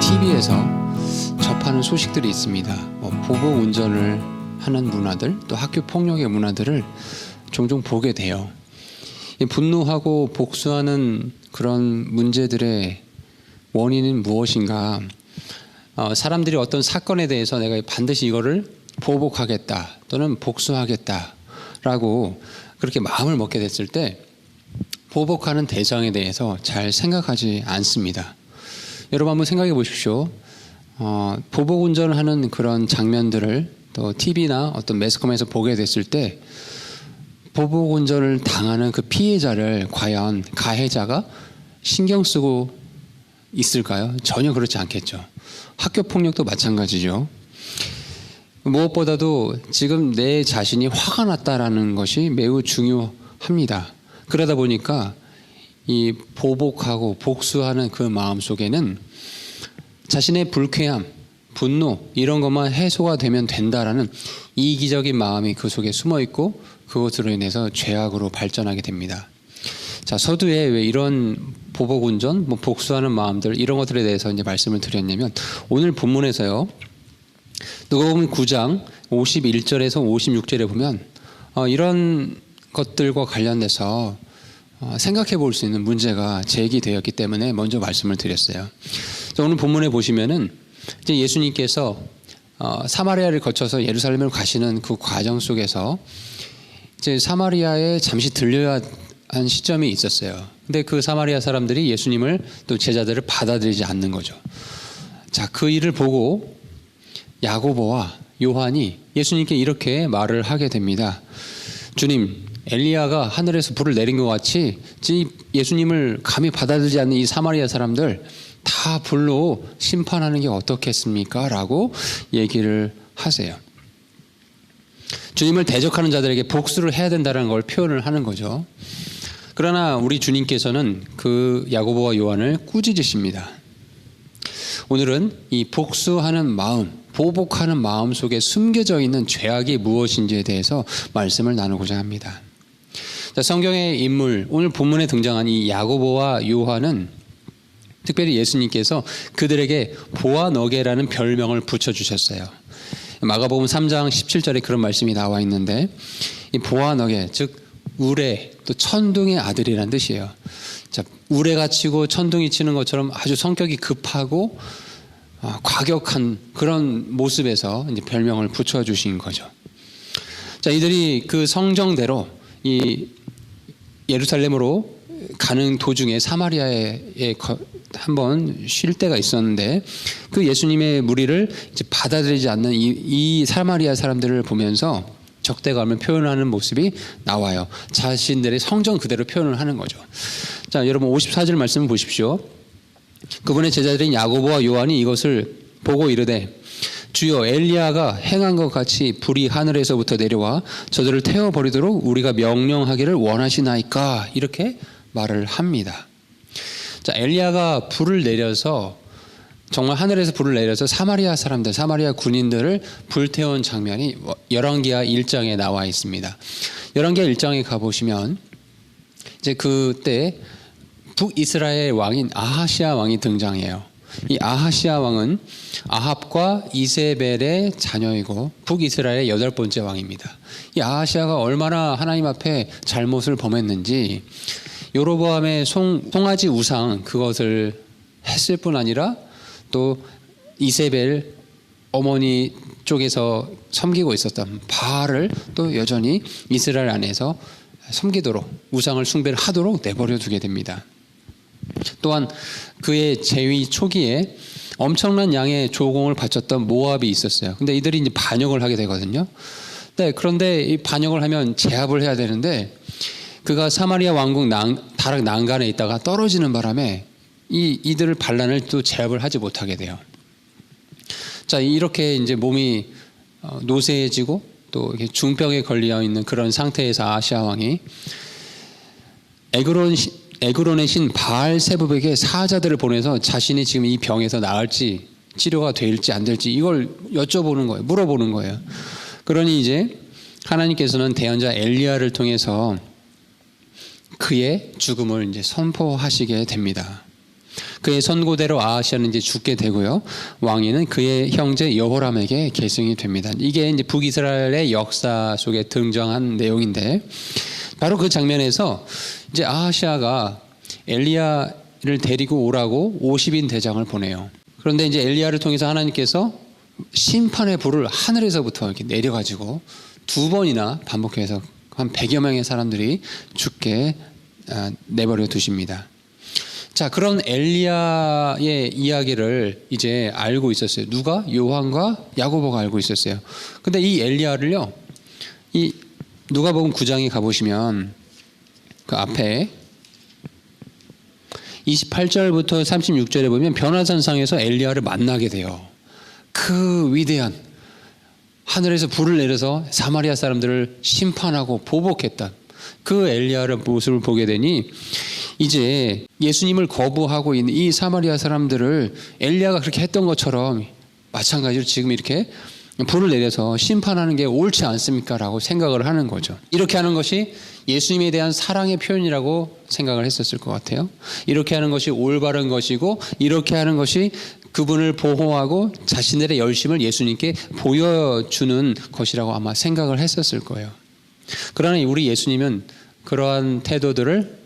TV에서 접하는 소식들이 있습니다. 보복 운전을 하는 문화들, 또 학교 폭력의 문화들을 종종 보게 돼요. 분노하고 복수하는 그런 문제들의 원인은 무엇인가? 사람들이 어떤 사건에 대해서 내가 반드시 이거를 보복하겠다 또는 복수하겠다라고 그렇게 마음을 먹게 됐을 때 보복하는 대상에 대해서 잘 생각하지 않습니다. 여러분 한번 생각해 보십시오. 보복 운전을 하는 그런 장면들을 또 TV나 어떤 매스컴에서 보게 됐을 때 보복 운전을 당하는 그 피해자를 과연 가해자가 신경 쓰고 있을까요? 전혀 그렇지 않겠죠. 학교 폭력도 마찬가지죠. 무엇보다도 지금 내 자신이 화가 났다라는 것이 매우 중요합니다. 그러다 보니까 이 보복하고 복수하는 그 마음 속에는 자신의 불쾌함, 분노 이런 것만 해소가 되면 된다라는 이기적인 마음이 그 속에 숨어 있고 그것으로 인해서 죄악으로 발전하게 됩니다. 자, 서두에 왜 이런 보복 운전, 복수하는 마음들 이런 것들에 대해서 이제 말씀을 드렸냐면 오늘 본문에서요. 누가복음 9장 51절에서 56절에 보면 이런 것들과 관련돼서 생각해 볼 수 있는 문제가 제기되었기 때문에 먼저 말씀을 드렸어요. 오늘 본문에 보시면은 이제 예수님께서 사마리아를 거쳐서 예루살렘을 가시는 그 과정 속에서 이제 사마리아에 잠시 들려야 한 시점이 있었어요. 근데 그 사마리아 사람들이 예수님을 또 제자들을 받아들이지 않는 거죠. 자, 그 일을 보고 야고보와 요한이 예수님께 이렇게 말을 하게 됩니다. 주님, 엘리야가 하늘에서 불을 내린 것 같이 예수님을 감히 받아들이지 않는 이 사마리아 사람들 다 불로 심판하는 게 어떻겠습니까? 라고 얘기를 하세요. 주님을 대적하는 자들에게 복수를 해야 된다는 걸 표현을 하는 거죠. 그러나 우리 주님께서는 그 야고보와 요한을 꾸짖으십니다. 오늘은 이 복수하는 마음, 보복하는 마음 속에 숨겨져 있는 죄악이 무엇인지에 대해서 말씀을 나누고자 합니다. 자, 성경의 인물, 오늘 본문에 등장한 이 야고보와 요한은 특별히 예수님께서 그들에게 보아너게라는 별명을 붙여주셨어요. 마가복음 3장 17절에 그런 말씀이 나와 있는데 이 보아너게, 즉 우레, 또 천둥의 아들이라는 뜻이에요. 자, 우레가 치고 천둥이 치는 것처럼 아주 성격이 급하고 과격한 그런 모습에서 이제 별명을 붙여주신 거죠. 자, 이들이 그 성정대로 이 예루살렘으로 가는 도중에 사마리아에 한번 쉴 때가 있었는데 그 예수님의 무리를 이제 받아들이지 않는 이 사마리아 사람들을 보면서 적대감을 표현하는 모습이 나와요. 자신들의 성정 그대로 표현을 하는 거죠. 자, 여러분 54절 말씀을 보십시오. 그분의 제자들인 야고보와 요한이 이것을 보고 이르되 주여, 엘리야가 행한 것 같이 불이 하늘에서부터 내려와 저들을 태워버리도록 우리가 명령하기를 원하시나이까? 이렇게 말을 합니다. 자, 엘리야가 불을 내려서 정말 하늘에서 불을 내려서 사마리아 사람들, 사마리아 군인들을 불태운 장면이 열왕기하 1장에 나와 있습니다. 열왕기하 1장에 가보시면 이제 그때 북이스라엘 왕인 아하시아 왕이 등장해요. 이 아하시아 왕은 아합과 이세벨의 자녀이고 북이스라엘의 8번째 왕입니다. 이 아하시아가 얼마나 하나님 앞에 잘못을 범했는지 여로보암의 송아지 우상 그것을 했을 뿐 아니라 또 이세벨 어머니 쪽에서 섬기고 있었던 바알을 또 여전히 이스라엘 안에서 섬기도록 우상을 숭배를 하도록 내버려 두게 됩니다. 또한 그의 재위 초기에 엄청난 양의 조공을 바쳤던 모압이 있었어요. 근데 이들이 이제 반역을 하게 되거든요. 네, 그런데 이 반역을 하면 제압을 해야 되는데 그가 사마리아 왕국 다락 난간에 있다가 떨어지는 바람에 이들을 반란을 또 제압을 하지 못하게 돼요. 자, 이렇게 이제 몸이 노쇠해지고 또 중병에 걸려 있는 그런 상태에서 아하시아 왕이 에그론의 신 바알세붑에게 사자들을 보내서 자신이 지금 이 병에서 나을지 치료가 될지 안 될지 이걸 여쭤보는 거예요. 물어보는 거예요. 그러니 이제 하나님께서는 대언자 엘리야를 통해서 그의 죽음을 이제 선포하시게 됩니다. 그의 선고대로 아하시아는 이제 죽게 되고요. 왕위는 그의 형제 여호람에게 계승이 됩니다. 이게 이제 북이스라엘의 역사 속에 등장한 내용인데, 바로 그 장면에서 이제 아하시아가 엘리야를 데리고 오라고 50인 대장을 보내요. 그런데 이제 엘리야를 통해서 하나님께서 심판의 불을 하늘에서부터 이렇게 내려가지고 두 번이나 반복해서 한 100여 명의 사람들이 죽게 내버려 두십니다. 자, 그런 엘리야의 이야기를 이제 알고 있었어요. 누가? 요한과 야고보가 알고 있었어요. 근데 이 엘리야를요, 이 누가복음 9장에 가보시면 그 앞에 28절부터 36절에 보면 변화산상에서 엘리야를 만나게 돼요. 그 위대한 하늘에서 불을 내려서 사마리아 사람들을 심판하고 보복했던 그 엘리야의 모습을 보게 되니, 이제 예수님을 거부하고 있는 이 사마리아 사람들을 엘리야가 그렇게 했던 것처럼 마찬가지로 지금 이렇게 불을 내려서 심판하는 게 옳지 않습니까? 라고 생각을 하는 거죠. 이렇게 하는 것이 예수님에 대한 사랑의 표현이라고 생각을 했었을 것 같아요. 이렇게 하는 것이 올바른 것이고, 이렇게 하는 것이 그분을 보호하고 자신들의 열심을 예수님께 보여주는 것이라고 아마 생각을 했었을 거예요. 그러나 우리 예수님은 그러한 태도들을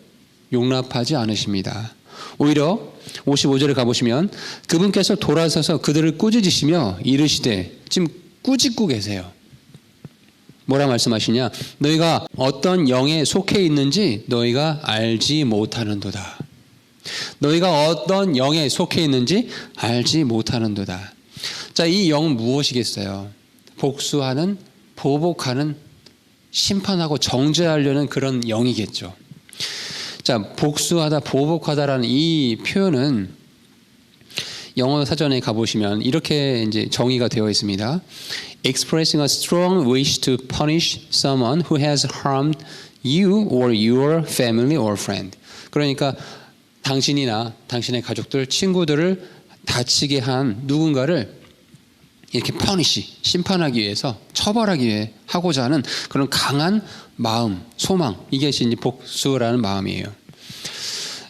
용납하지 않으십니다. 오히려 55절에 가보시면 그분께서 돌아서서 그들을 꾸짖으시며 이르시되, 지금 꾸짖고 계세요. 뭐라 말씀하시냐? 너희가 어떤 영에 속해 있는지 너희가 알지 못하는도다. 너희가 어떤 영에 속해 있는지 알지 못하는도다. 자, 이 영은 무엇이겠어요? 복수하는, 보복하는, 심판하고 정죄하려는 그런 영이겠죠. 자, 복수하다, 보복하다라는 이 표현은 영어 사전에 가보시면 이렇게 이제 정의가 되어 있습니다. Expressing a strong wish to punish someone who has harmed you or your family or friend. 그러니까 당신이나 당신의 가족들, 친구들을 다치게 한 누군가를 이렇게 punish, 심판하기 위해서, 처벌하기 위해 하고자 하는 그런 강한 마음, 소망, 이것이 이제 복수라는 마음이에요.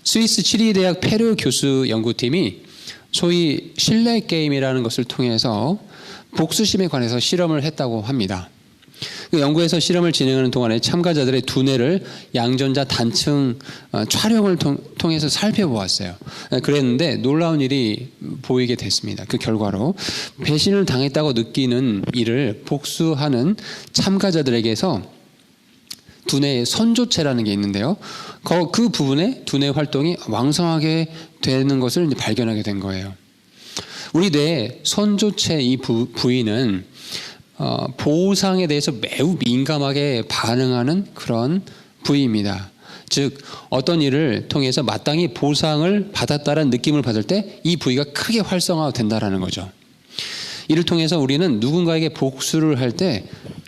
스위스 치리대학 페르 교수 연구팀이 소위 신뢰 게임이라는 것을 통해서 복수심에 관해서 실험을 했다고 합니다. 그 연구에서 실험을 진행하는 동안에 참가자들의 두뇌를 양전자 단층 촬영을 통해서 살펴보았어요. 그랬는데 놀라운 일이 보이게 됐습니다. 그 결과로 배신을 당했다고 느끼는 일을 복수하는 참가자들에게서 두뇌의 선조체라는 게 있는데요. 그 부분에 두뇌 활동이 왕성하게 되는 것을 이제 발견하게 된 거예요. 우리 뇌의 선조체 이 부위는 보상에 대해서 매우 민감하게 반응하는 그런 부위입니다. 즉 어떤 일을 통해서 마땅히 보상을 받았다는 느낌을 받을 때 이 부위가 크게 활성화된다라는 거죠. 이를 통해서 우리는 누군가에게 복수를 할 때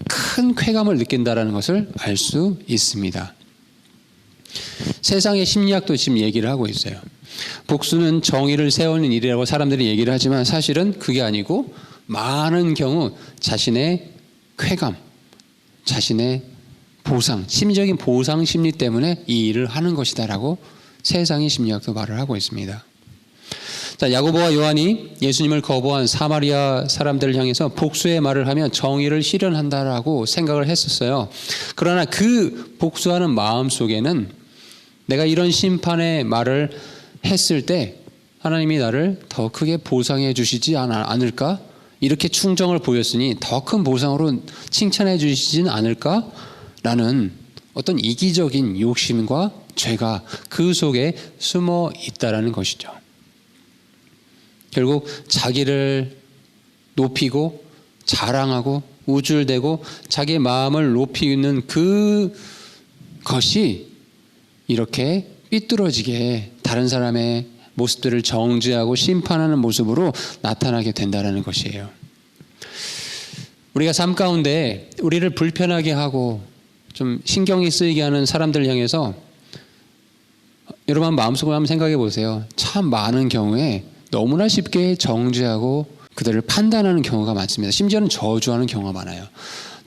큰 쾌감을 느낀다라는 것을 알 수 있습니다. 세상의 심리학도 지금 얘기를 하고 있어요. 복수는 정의를 세우는 일이라고 사람들이 얘기를 하지만 사실은 그게 아니고 많은 경우 자신의 쾌감, 자신의 보상, 심리적인 보상 심리 때문에 이 일을 하는 것이다라고 세상의 심리학도 말을 하고 있습니다. 자, 야고보와 요한이 예수님을 거부한 사마리아 사람들을 향해서 복수의 말을 하면 정의를 실현한다라고 생각을 했었어요. 그러나 그 복수하는 마음 속에는 내가 이런 심판의 말을 했을 때 하나님이 나를 더 크게 보상해 주시지 않을까? 이렇게 충정을 보였으니 더 큰 보상으로 칭찬해 주시지는 않을까? 라는 어떤 이기적인 욕심과 죄가 그 속에 숨어 있다라는 것이죠. 결국 자기를 높이고 자랑하고 우쭐대고 자기 마음을 높이는 그것이 이렇게 삐뚤어지게 다른 사람의 모습들을 정죄하고 심판하는 모습으로 나타나게 된다는 것이에요. 우리가 삶 가운데 우리를 불편하게 하고 좀 신경이 쓰이게 하는 사람들을 향해서 여러분 마음속으로 한번 생각해 보세요. 참 많은 경우에 너무나 쉽게 정죄하고 그들을 판단하는 경우가 많습니다. 심지어는 저주하는 경우가 많아요.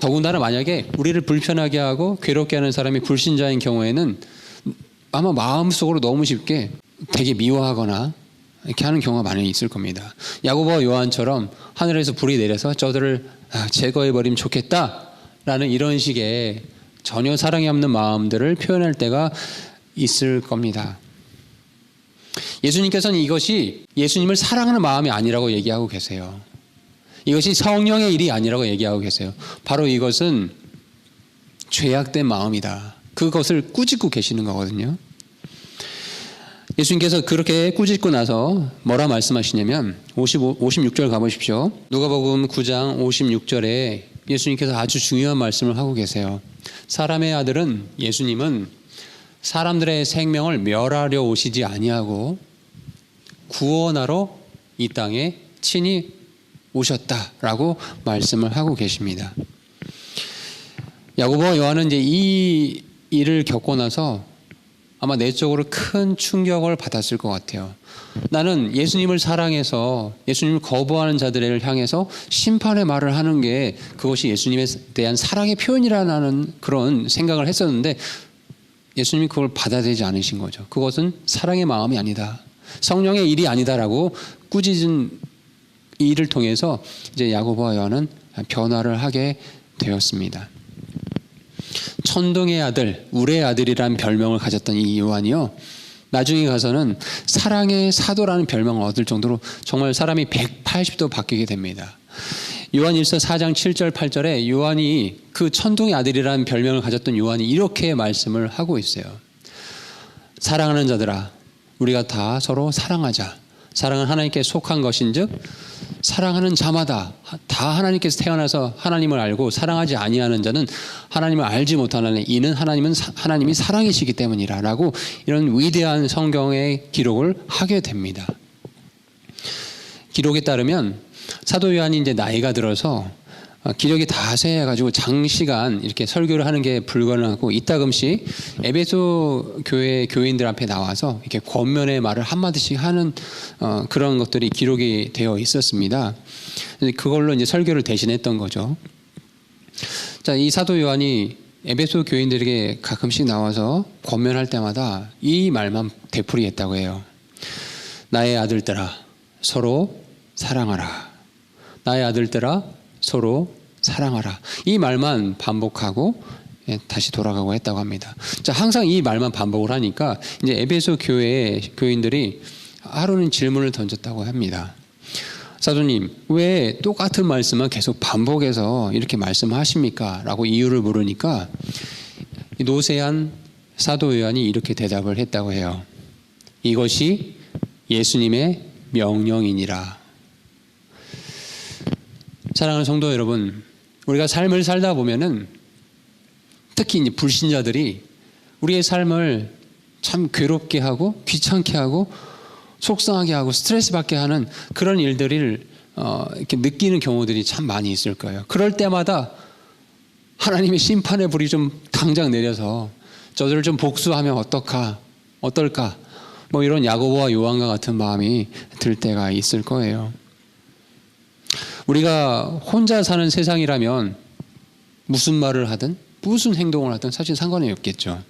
더군다나 만약에 우리를 불편하게 하고 괴롭게 하는 사람이 불신자인 경우에는 아마 마음속으로 너무 쉽게 되게 미워하거나 이렇게 하는 경우가 많이 있을 겁니다. 야고보와 요한처럼 하늘에서 불이 내려서 저들을 제거해버리면 좋겠다라는 이런 식의 전혀 사랑이 없는 마음들을 표현할 때가 있을 겁니다. 예수님께서는 이것이 예수님을 사랑하는 마음이 아니라고 얘기하고 계세요. 이것이 성령의 일이 아니라고 얘기하고 계세요. 바로 이것은 죄악된 마음이다. 그것을 꾸짖고 계시는 거거든요. 예수님께서 그렇게 꾸짖고 나서 뭐라 말씀하시냐면 56절 가보십시오. 누가복음 9장 56절에 예수님께서 아주 중요한 말씀을 하고 계세요. 사람의 아들은, 예수님은 사람들의 생명을 멸하려 오시지 아니하고 구원하러 이 땅에 친히 오셨다라고 말씀을 하고 계십니다. 야고보와 요한은 이제 이 일을 겪고 나서 아마 내적으로 큰 충격을 받았을 것 같아요. 나는 예수님을 사랑해서 예수님을 거부하는 자들을 향해서 심판의 말을 하는 게 그것이 예수님에 대한 사랑의 표현이라는 그런 생각을 했었는데 예수님이 그걸 받아들이지 않으신 거죠. 그것은 사랑의 마음이 아니다. 성령의 일이 아니다라고 꾸짖은 이 일을 통해서 이제 야고보와 요한은 변화를 하게 되었습니다. 천둥의 아들, 울의 아들이라는 별명을 가졌던 이 요한이요, 나중에 가서는 사랑의 사도라는 별명을 얻을 정도로 정말 사람이 180도 바뀌게 됩니다. 요한일서 4장 7절 8절에 요한이 그 천둥의 아들이라는 별명을 가졌던 요한이 이렇게 말씀을 하고 있어요. 사랑하는 자들아, 우리가 다 서로 사랑하자. 사랑은 하나님께 속한 것인즉 사랑하는 자마다 다 하나님께서 태어나서 하나님을 알고 사랑하지 아니하는 자는 하나님을 알지 못하나니 이는 하나님이 사랑이시기 때문이라라고 이런 위대한 성경의 기록을 하게 됩니다. 기록에 따르면 사도 요한이 이제 나이가 들어서 기력이 다 쇠해가지고 장시간 이렇게 설교를 하는 게 불가능하고 이따금씩 에베소 교회 교인들 앞에 나와서 이렇게 권면의 말을 한마디씩 하는 그런 것들이 기록이 되어 있었습니다. 그걸로 이제 설교를 대신했던 거죠. 자, 이 사도 요한이 에베소 교인들에게 가끔씩 나와서 권면할 때마다 이 말만 되풀이했다고 해요. 나의 아들들아, 서로 사랑하라. 나의 아들들아, 서로 사랑하라. 이 말만 반복하고 다시 돌아가고 했다고 합니다. 자, 항상 이 말만 반복을 하니까 이제 에베소 교회의 교인들이 하루는 질문을 던졌다고 합니다. 사도님, 왜 똑같은 말씀만 계속 반복해서 이렇게 말씀하십니까? 라고 이유를 물으니까 노세한 사도 요한이 이렇게 대답을 했다고 해요. 이것이 예수님의 명령이니라. 사랑하는 성도 여러분, 우리가 삶을 살다 보면은 특히 이제 불신자들이 우리의 삶을 참 괴롭게 하고 귀찮게 하고 속상하게 하고 스트레스 받게 하는 그런 일들을 이렇게 느끼는 경우들이 참 많이 있을 거예요. 그럴 때마다 하나님의 심판의 불이 좀 당장 내려서 저들을 좀 복수하면 어떨까? 뭐 이런 야고보와 요한과 같은 마음이 들 때가 있을 거예요. 우리가 혼자 사는 세상이라면 무슨 말을 하든 무슨 행동을 하든 사실 상관이 없겠죠.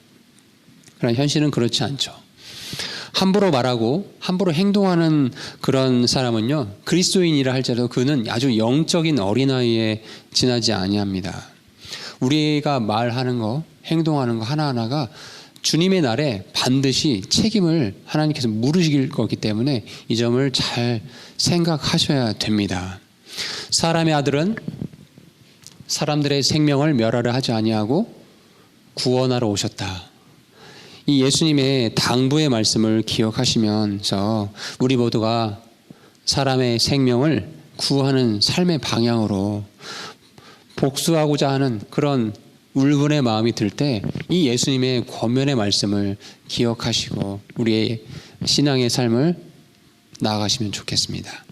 그러나 현실은 그렇지 않죠. 함부로 말하고 함부로 행동하는 그런 사람은요, 그리스도인이라 할지라도 그는 아주 영적인 어린아이에 지나지 아니합니다. 우리가 말하는 거, 행동하는 거 하나하나가 주님의 날에 반드시 책임을 하나님께서 물으실 거기 때문에 이 점을 잘 생각하셔야 됩니다. 사람의 아들은 사람들의 생명을 멸하려 하지 아니하고 구원하러 오셨다. 이 예수님의 당부의 말씀을 기억하시면서 우리 모두가 사람의 생명을 구하는 삶의 방향으로 복수하고자 하는 그런 울분의 마음이 들 때 이 예수님의 권면의 말씀을 기억하시고 우리의 신앙의 삶을 나아가시면 좋겠습니다.